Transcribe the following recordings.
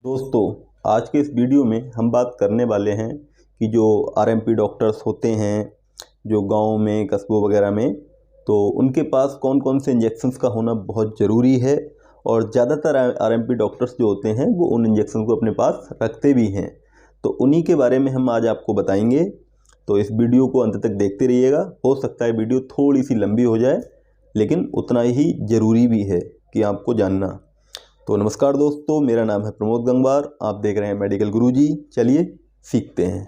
दोस्तों, आज के इस वीडियो में हम बात करने वाले हैं कि जो आरएमपी डॉक्टर्स होते हैं जो गांव में कस्बों वगैरह में, तो उनके पास कौन कौन से इंजेक्शन्स का होना बहुत ज़रूरी है। और ज़्यादातर आरएमपी डॉक्टर्स जो होते हैं वो उन इंजेक्शन को अपने पास रखते भी हैं। तो उन्हीं के बारे में हम आज आपको बताएंगे। तो इस वीडियो को अंत तक देखते रहिएगा। हो सकता है वीडियो थोड़ी सी लंबी हो जाए, लेकिन उतना ही ज़रूरी भी है कि आपको जानना। तो नमस्कार दोस्तों, मेरा नाम है प्रमोद गंगवार, आप देख रहे हैं मेडिकल गुरुजी। चलिए सीखते हैं।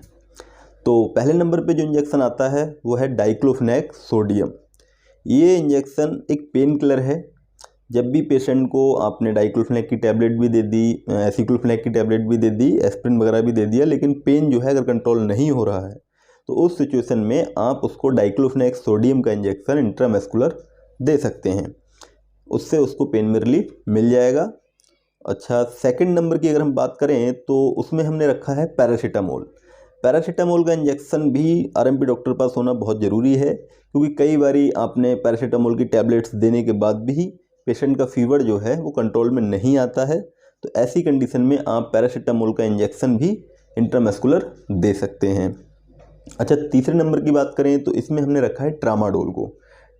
तो पहले नंबर पे जो इंजेक्शन आता है वो है डाइक्लोफेनेक सोडियम। ये इंजेक्शन एक पेन किलर है। जब भी पेशेंट को आपने डाइक्लोफेनेक की टैबलेट भी दे दी, एसिक्लोफेनेक की टैबलेट भी दे दी, एस्प्रिन वगैरह भी दे दिया, लेकिन पेन जो है अगर कंट्रोल नहीं हो रहा है तो उस सिचुएशन में आप उसको डाइक्लोफेनेक सोडियम का इंजेक्शन इंट्रामस्कुलर दे सकते हैं। उससे उसको पेन में रिलीफ मिल जाएगा। अच्छा, सेकंड नंबर की अगर हम बात करें तो उसमें हमने रखा है पैरासीटामोल। पैरासीटामोल का इंजेक्शन भी आरएमपी डॉक्टर पास होना बहुत ज़रूरी है, क्योंकि कई बारी आपने पैरासीटामोल की टैबलेट्स देने के बाद भी पेशेंट का फीवर जो है वो कंट्रोल में नहीं आता है। तो ऐसी कंडीशन में आप पैरासीटामोल का इंजेक्शन भी इंट्रामस्कुलर दे सकते हैं। अच्छा, तीसरे नंबर की बात करें तो इसमें हमने रखा है ट्रामाडोल को।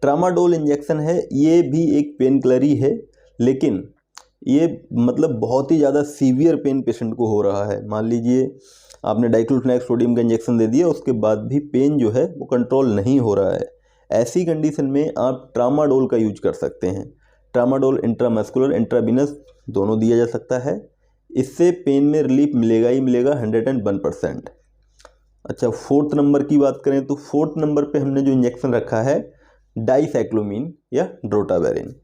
ट्रामाडोल इंजेक्शन है, ये भी एक पेन किलर ही है, लेकिन ये मतलब बहुत ही ज़्यादा सीवियर पेन पेशेंट को हो रहा है। मान लीजिए आपने डाइक्लोफेनेक सोडियम का इंजेक्शन दे दिया, उसके बाद भी पेन जो है वो कंट्रोल नहीं हो रहा है। ऐसी कंडीशन में आप ट्रामाडोल का यूज कर सकते हैं। ट्रामाडोल इंट्रामस्कुलर, इंट्रावीनस दोनों दिया जा सकता है। इससे पेन में रिलीफ मिलेगा ही मिलेगा 101%। अच्छा, फोर्थ नंबर की बात करें तो फोर्थ नंबर पे हमने जो इंजेक्शन रखा है डाइसाइक्लोमीन या ड्रोटावेरिन।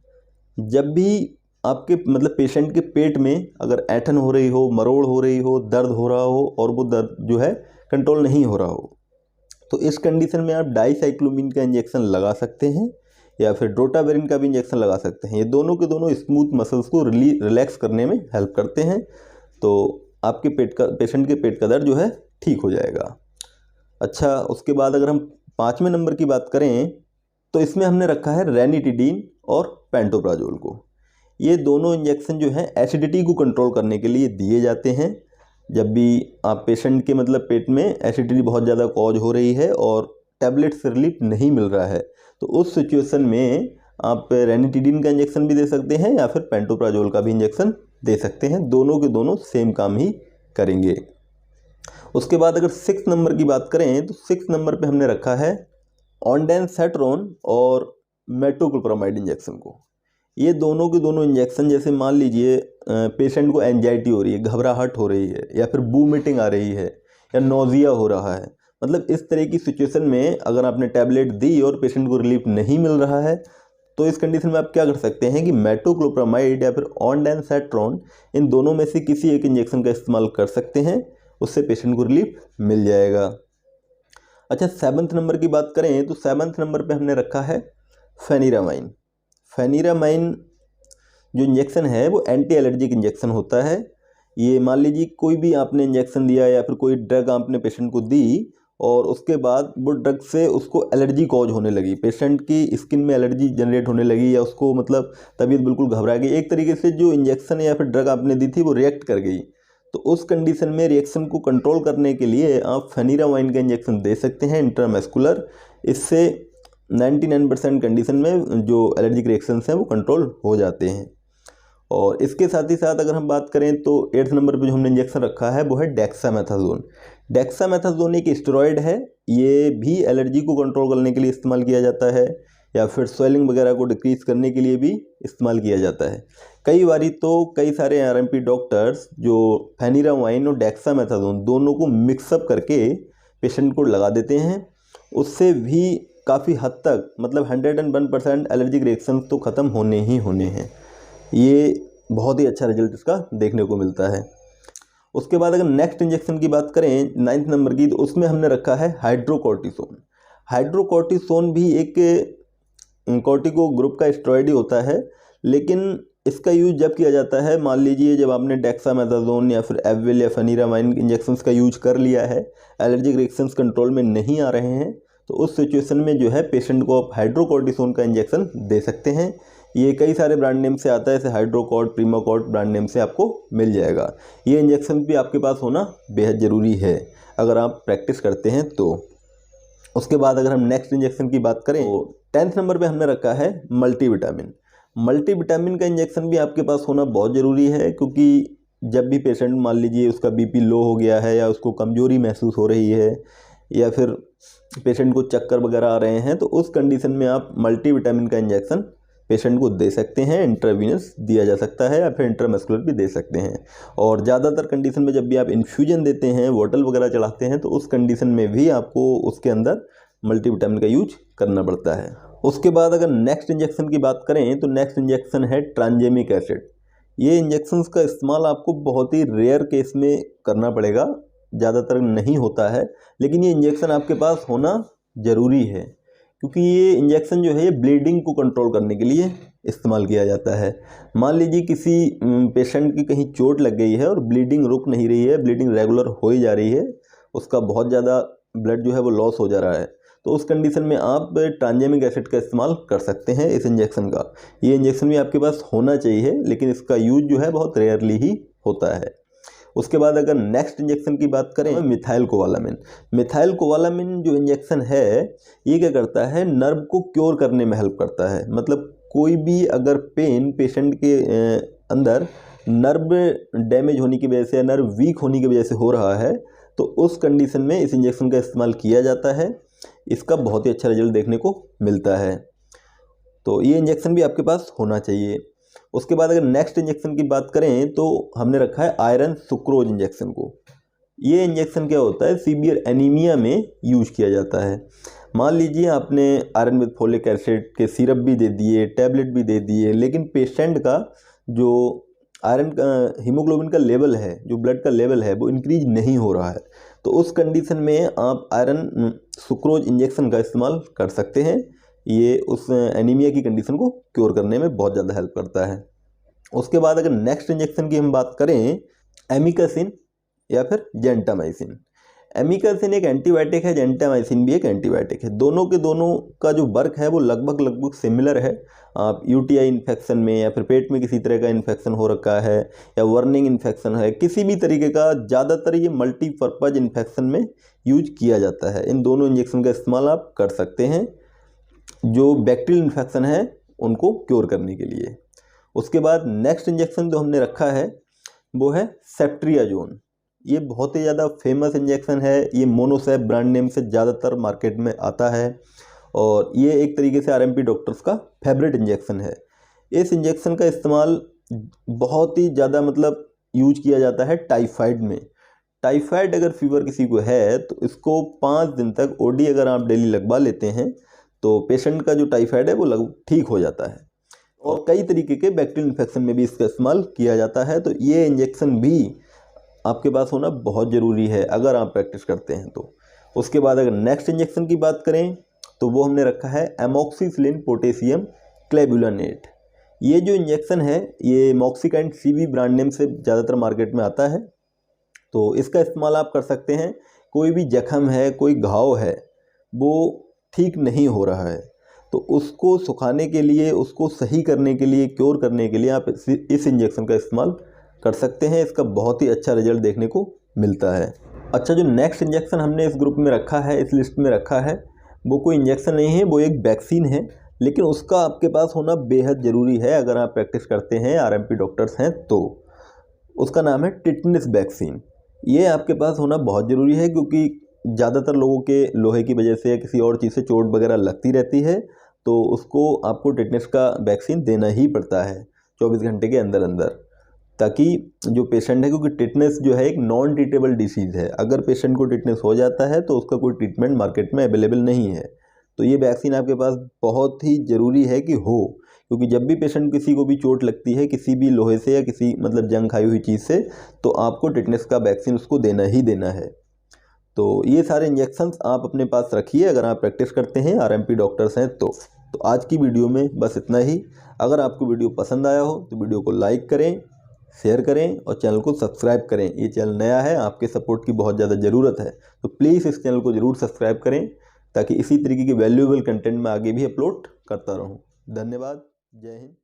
जब भी आपके मतलब पेशेंट के पेट में अगर ऐंठन हो रही हो, मरोड़ हो रही हो, दर्द हो रहा हो और वो दर्द जो है कंट्रोल नहीं हो रहा हो, तो इस कंडीशन में आप डाइसाइक्लोमीन का इंजेक्शन लगा सकते हैं या फिर ड्रोटावेरिन का भी इंजेक्शन लगा सकते हैं। ये दोनों के दोनों स्मूथ मसल्स को रिलैक्स करने में हेल्प करते हैं। तो आपके पेशेंट के पेट का दर्द जो है ठीक हो जाएगा। अच्छा, उसके बाद अगर हम पाँचवें नंबर की बात करें तो इसमें हमने रखा है रेनिटिडीन और पेंटोप्राजोल को। ये दोनों इंजेक्शन जो हैं एसिडिटी को कंट्रोल करने के लिए दिए जाते हैं। जब भी आप पेशेंट के मतलब पेट में एसिडिटी बहुत ज़्यादा कॉज हो रही है और टैबलेट से रिलीफ नहीं मिल रहा है, तो उस सिचुएशन में आप रेनिटिडीन का इंजेक्शन भी दे सकते हैं या फिर पेंटोप्राजोल का भी इंजेक्शन दे सकते हैं। दोनों के दोनों सेम काम ही करेंगे। उसके बाद अगर 6 नंबर की बात करें तो 6 नंबर पे हमने रखा है ऑन्डेनसेट्रोन और मेटोक्लोप्रामाइड इंजेक्शन को। ये दोनों के दोनों इंजेक्शन, जैसे मान लीजिए पेशेंट को एंजाइटी हो रही है, घबराहट हो रही है, या फिर वोमिटिंग आ रही है, या नोजिया हो रहा है, मतलब इस तरह की सिचुएशन में अगर आपने टैबलेट दी और पेशेंट को रिलीफ नहीं मिल रहा है, तो इस कंडीशन में आप क्या कर सकते हैं कि मेटोक्लोप्रामाइड या फिर ऑन्डेनसेट्रोन, इन दोनों में से किसी एक इंजेक्शन का इस्तेमाल कर सकते हैं। उससे पेशेंट को रिलीफ मिल जाएगा। अच्छा, 7th नंबर की बात करें तो 7th नंबर पे हमने रखा है फेनिरामाइन। फेनिरामाइन जो इंजेक्शन है वो एंटी एलर्जिक इंजेक्शन होता है। ये मान लीजिए कोई भी आपने इंजेक्शन दिया या फिर कोई ड्रग आपने पेशेंट को दी और उसके बाद वो ड्रग से उसको एलर्जी कॉज होने लगी, पेशेंट की स्किन में एलर्जी जनरेट होने लगी, या उसको मतलब तबीयत बिल्कुल घबरा गई, एक तरीके से जो इंजेक्शन या फिर ड्रग आपने दी थी वो रिएक्ट कर गई। तो उस कंडीशन में रिएक्शन को कंट्रोल करने के लिए आप फेनिरामाइन का इंजेक्शन दे सकते हैं इंट्रामस्कुलर। इससे 99% कंडीशन में जो एलर्जिक रिएक्शंस हैं वो कंट्रोल हो जाते हैं। और इसके साथ ही साथ अगर हम बात करें तो 8th नंबर पे जो हमने इंजेक्शन रखा है वो है डेक्सामेथासोन। डेक्सामेथासोन एक स्टेरॉयड है। ये भी एलर्जी को कंट्रोल करने के लिए इस्तेमाल किया जाता है, या फिर स्वेलिंग वगैरह को डिक्रीज करने के लिए भी इस्तेमाल किया जाता है। कई बारी तो कई सारे आरएमपी डॉक्टर्स जो फेनिरामाइन और डेक्सामेथासोन दोनों को मिक्सअप करके पेशेंट को लगा देते हैं। उससे भी काफ़ी हद तक मतलब 101% एलर्जिक रिएक्शन तो ख़त्म होने ही होने हैं। ये बहुत ही अच्छा रिजल्ट इसका देखने को मिलता है। उसके बाद अगर नेक्स्ट इंजेक्शन की बात करें 9th नंबर की, तो उसमें हमने रखा है हाइड्रोकोर्टिसोन। हाइड्रोकोर्टिसोन भी एक कॉर्टिको ग्रुप का स्टेरॉयड ही होता है, लेकिन इसका यूज जब किया जाता है, मान लीजिए जब आपने डेक्सामेथासोन या फिर एविल या फेनिरामाइन इंजेक्शंस का यूज कर लिया है, एलर्जिक रिएक्शंस कंट्रोल में नहीं आ रहे हैं, तो उस सिचुएशन में जो है पेशेंट को आप हाइड्रोकोर्टिसोन का इंजेक्शन दे सकते हैं। ये कई सारे ब्रांड नेम से आता है, जैसे हाइड्रोकॉर्ड, प्रीमाकॉर्ड ब्रांड नेम से आपको मिल जाएगा। ये इंजेक्शन भी आपके पास होना बेहद ज़रूरी है अगर आप प्रैक्टिस करते हैं तो। उसके बाद अगर हम नेक्स्ट इंजेक्शन की बात करें तो 10th नंबर पे हमने रखा है मल्टीविटामिन। मल्टीविटामिन का इंजेक्शन भी आपके पास होना बहुत ज़रूरी है, क्योंकि जब भी पेशेंट मान लीजिए उसका बीपी लो हो गया है या उसको कमज़ोरी महसूस हो रही है या फिर पेशेंट को चक्कर वगैरह आ रहे हैं, तो उस कंडीशन में आप मल्टीविटामिन का इंजेक्शन पेशेंट को दे सकते हैं। इंट्रावीनस दिया जा सकता है या फिर इंट्रामस्कुलर भी दे सकते हैं। और ज़्यादातर कंडीशन में जब भी आप इन्फ्यूजन देते हैं, बॉटल वगैरह चढ़ाते हैं, तो उस कंडीशन में भी आपको उसके अंदर मल्टीविटामिन का यूज करना पड़ता है। उसके बाद अगर नेक्स्ट इंजेक्शन की बात करें तो नेक्स्ट इंजेक्शन है ट्रांजेमिक एसिड। ये इंजेक्शंस का इस्तेमाल आपको बहुत ही रेयर केस में करना पड़ेगा, ज़्यादातर नहीं होता है, लेकिन ये इंजेक्शन आपके पास होना ज़रूरी है, क्योंकि ये इंजेक्शन जो है ये ब्लीडिंग को कंट्रोल करने के लिए इस्तेमाल किया जाता है। मान लीजिए किसी पेशेंट की कहीं चोट लग गई है और ब्लीडिंग रुक नहीं रही है, ब्लीडिंग रेगुलर हो ही जा रही है, उसका बहुत ज़्यादा ब्लड जो है वो लॉस हो जा रहा है, तो उस कंडीशन में आप ट्रांजेमिक एसिड का इस्तेमाल कर सकते हैं इस इंजेक्शन का। ये इंजेक्शन भी आपके पास होना चाहिए, लेकिन इसका यूज जो है बहुत रेयरली ही होता है। उसके बाद अगर नेक्स्ट इंजेक्शन की बात करें मिथाइल कोबालामिन। मिथाइल कोबालामिन जो इंजेक्शन है ये क्या करता है, नर्व को क्योर करने में हेल्प करता है। मतलब कोई भी अगर पेन पेशेंट के अंदर नर्व डैमेज होने की वजह से या नर्व वीक होने की वजह से हो रहा है, तो उस कंडीशन में इस इंजेक्शन का इस्तेमाल किया जाता है। इसका बहुत ही अच्छा रिजल्ट देखने को मिलता है, तो ये इंजेक्शन भी आपके पास होना चाहिए। उसके बाद अगर नेक्स्ट इंजेक्शन की बात करें तो हमने रखा है आयरन सुक्रोज इंजेक्शन को। ये इंजेक्शन क्या होता है, सीवियर एनीमिया में यूज किया जाता है। मान लीजिए आपने आयरन विद फोलिक एसिड के सिरप भी दे दिए, टैबलेट भी दे दिए, लेकिन पेशेंट का जो आयरन का हीमोग्लोबिन का लेवल है, जो ब्लड का लेवल है, वो इंक्रीज नहीं हो रहा है, तो उस कंडीशन में आप आयरन सुक्रोज इंजेक्शन का इस्तेमाल कर सकते हैं। ये उस एनीमिया की कंडीशन को क्योर करने में बहुत ज़्यादा हेल्प करता है। उसके बाद अगर नेक्स्ट इंजेक्शन की हम बात करें एमिकासिन या फिर जेंटामाइसिन। एमिकासिन एक एंटीबायोटिक है, जेंटामाइसिन भी एक एंटीबायोटिक है। दोनों के दोनों का जो वर्क है वो लगभग सिमिलर है। आप यूटीआई इन्फेक्शन में या फिर पेट में किसी तरह का इन्फेक्शन हो रखा है या वर्निंग इन्फेक्शन है, किसी भी तरीके का, ज़्यादातर ये मल्टीपर्पज़ इन्फेक्शन में यूज किया जाता है। इन दोनों इंजेक्शन का इस्तेमाल आप कर सकते हैं जो बैक्टीरियल इन्फेक्शन है उनको क्योर करने के लिए। उसके बाद नेक्स्ट इंजेक्शन जो हमने रखा है वो है सेफ्ट्रियाजोन। ये बहुत ही ज़्यादा फेमस इंजेक्शन है। ये मोनोसेप ब्रांड नेम से ज़्यादातर मार्केट में आता है और ये एक तरीके से आरएमपी डॉक्टर्स का फेवरेट इंजेक्शन है। इस इंजेक्शन का इस्तेमाल बहुत ही ज़्यादा मतलब यूज किया जाता है टाइफाइड में। टाइफाइड अगर फीवर किसी को है तो इसको 5 दिन तक ओडी अगर आप डेली लगवा लेते हैं तो पेशेंट का जो टाइफाइड है वो लगभग ठीक हो जाता है। और कई तरीके के बैक्टीरियल इन्फेक्शन में भी इसका इस्तेमाल किया जाता है, तो ये इंजेक्शन भी आपके पास होना बहुत ज़रूरी है अगर आप प्रैक्टिस करते हैं तो। उसके बाद अगर नेक्स्ट इंजेक्शन की बात करें तो वो हमने रखा है एमॉक्सिसिलिन पोटेशियम क्लेबुलानेट। ये जो इंजेक्शन है ये मॉक्सिकाइन सीवी ब्रांड नेम से ज़्यादातर मार्केट में आता है, तो इसका इस्तेमाल आप कर सकते हैं। कोई भी जख्म है, कोई घाव है, वो ठीक नहीं हो रहा है, तो उसको सुखाने के लिए, उसको सही करने के लिए, क्योर करने के लिए आप इस इंजेक्शन का इस्तेमाल कर सकते हैं। इसका बहुत ही अच्छा रिजल्ट देखने को मिलता है। अच्छा, जो नेक्स्ट इंजेक्शन हमने इस ग्रुप में रखा है, इस लिस्ट में रखा है, वो कोई इंजेक्शन नहीं है, वो एक वैक्सीन है, लेकिन उसका आपके पास होना बेहद ज़रूरी है अगर आप प्रैक्टिस करते हैं, आरएमपी डॉक्टर्स हैं तो। उसका नाम है टिटनेस वैक्सीन। ये आपके पास होना बहुत ज़रूरी है क्योंकि ज़्यादातर लोगों के लोहे की वजह से या किसी और चीज़ से चोट वगैरह लगती रहती है, तो उसको आपको टिटनेस का वैक्सीन देना ही पड़ता है 24 घंटे के अंदर अंदर, ताकि जो पेशेंट है, क्योंकि टिटनेस जो है एक नॉन ट्रीटेबल डिसीज़ है। अगर पेशेंट को टिटनेस हो जाता है तो उसका कोई ट्रीटमेंट मार्केट में अवेलेबल नहीं है, तो ये वैक्सीन आपके पास बहुत ही ज़रूरी है कि हो, क्योंकि जब भी पेशेंट किसी को भी चोट लगती है किसी भी लोहे से या किसी मतलब जंग खाई हुई चीज़ से, तो आपको टिटनेस का वैक्सीन उसको देना ही देना है। तो ये सारे इंजेक्शंस आप अपने पास रखिए अगर आप प्रैक्टिस करते हैं, आरएमपी डॉक्टर्स हैं तो। आज की वीडियो में बस इतना ही। अगर आपको वीडियो पसंद आया हो तो वीडियो को लाइक करें, शेयर करें और चैनल को सब्सक्राइब करें। ये चैनल नया है, आपके सपोर्ट की बहुत ज़्यादा ज़रूरत है, तो प्लीज़ इस चैनल को ज़रूर सब्सक्राइब करें ताकि इसी तरीके की वैल्यूएबल कंटेंट मैं आगे भी अपलोड करता रहूँ। धन्यवाद। जय हिंद।